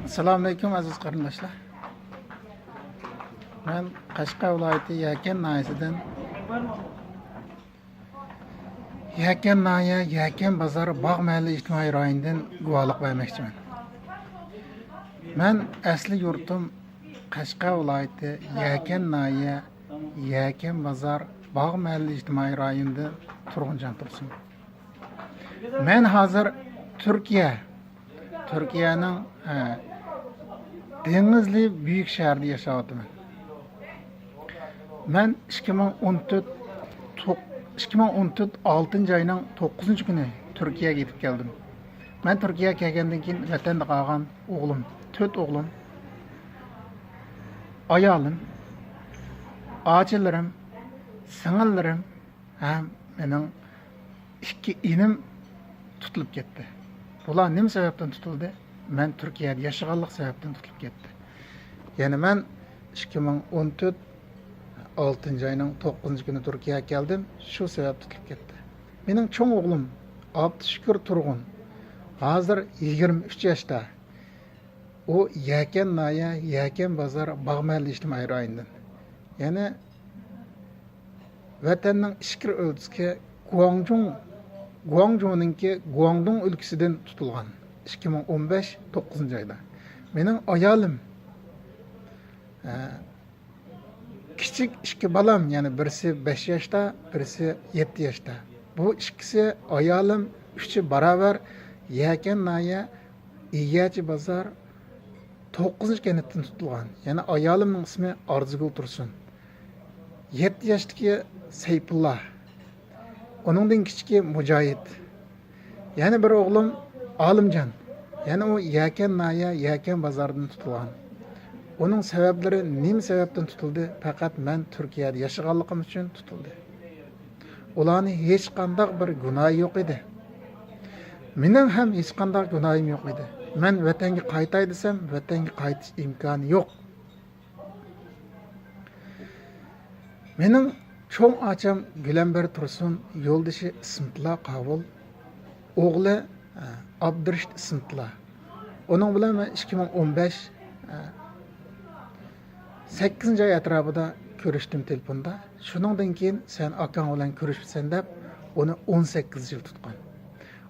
Assalomu alaykum aziz qarindoshlar. Men Qashqar viloyati Yakan noyasidan Yakan noya Yakan bozor bog' mahalla ijtimoiy rayonidan guvohlik bermoqchiman. Men asli yurtim Qashqar viloyati Yakan noya Yakan bozor bog' mahalla ijtimoiy rayonida turg'unjon tursin. Men hozir Turkiyaning Dengizli büyük şehirde yaşadım. Ben 2014 6. ayının 9. günü Türkiye'ye gidip geldim. Ben Türkiye'ye gelgenden keyin vatanda qolgan oğlum, 4 oğlum, ayalım, acılarım, singillerim hem mening 2 inim tutulup gitti. Bular nima sebepten tutuldu? Ben Türkiye'de yaşaganlık sebepten tutulup gitti. Yani ben 2014 6. ayının 9. günü Türkiye'ye geldim. Şu sebep tutulup gitti. Benim çoğun oğlum Abdüşkür Turgun. Hazır 23 yaşta. O Yakan noya Yakan bozor bog' mahalla ijtimoiy rayonidan. Yani vatanning ichki o'lkasiga Guangzhou'nunki Guangdong ülkesinden tutulgan 2015 9. ayda. Benim ayalım küçük 2 balam, yani birisi 5 yaşta, birisi 7 yaşta. Bu ikisi ayalım, 3'ü beraber Yakan noya Yakan bozor 9. kenetden tutulgan. Yani ayalımın ismi Arzugul Tursun. 7 yaştaki Seyfullah. Onundan kichiki Mujahid. Yani bir oğlum Alimcan. Yani o Yakan noya Yakan bozoridan tutulgan. Onun sebepleri nima sebepten tutuldu? Fakat men Türkiye'de yaşaganligim için tutuldu. Ularning hech qanday bir gunohi yo'q edi. Mening ham hech qanday gunohim yo'q edi. Men vatanga qaytay desam, vatanga qaytish imkoni yo'q. Mening çoğun açam Gülenber Tursun, yoldaşı Ismıtla Qavul, oğlu Abdurşit Ismıtla. Onun bilan men 2015 8. ay atrofida ko'rishdim telefonda. Shuningdan keyin sen akang bilan ko'rishibsan deb onu 18 yıl tutgan.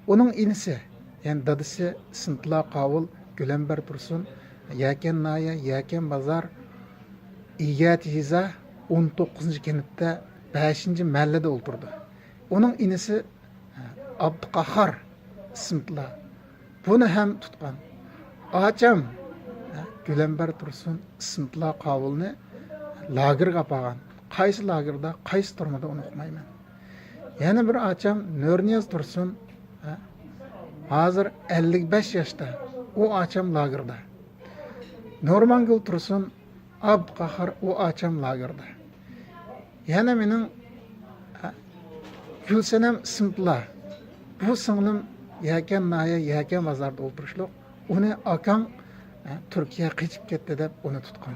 Onun inisi, yani dadisi Ismıtla Qavul, Gülenber Tursun, Yakan noya Yakan bozor İyatiza 19. kenette 5. mahallede oturdu. Onun inisi Abdukahar Ismıtla. Bunu hem tutkan. Ağacam Gülenber Tursun Ismıtla Qavulni lager qapagan. Qaysi lagerda, qaysi turmada onu uqmayman. Yani bir ağacam Nörniyaz Tursun hazır 55 yaşta. O ağacam lagerda. Normangul Tursun Abdukahar o ağacam lagerda. Yani benim Gülsenem Ismıtla. Bu singlim Yakan noya Yakan bozorda o'tirishliq. Uni akam Türkiye'ye qechib ketdi deb onu tutgan.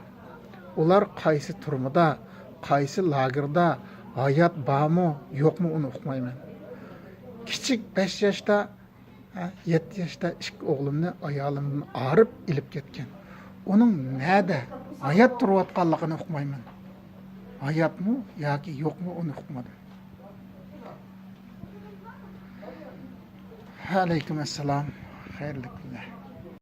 Ular qaysi turmada, qaysi lagerda hayat bormi, yo'qmi uni uqmayman. Kichik 5 yaşta, 7 yaşta 2 o'g'limni ayolimdan arib ilib ketgan. Onun nerede hayat turayotganligini uqmayman. Hayatmı yoki yo'qmi onu uqmadim. Aleyküm esselam. Hayırlı günler.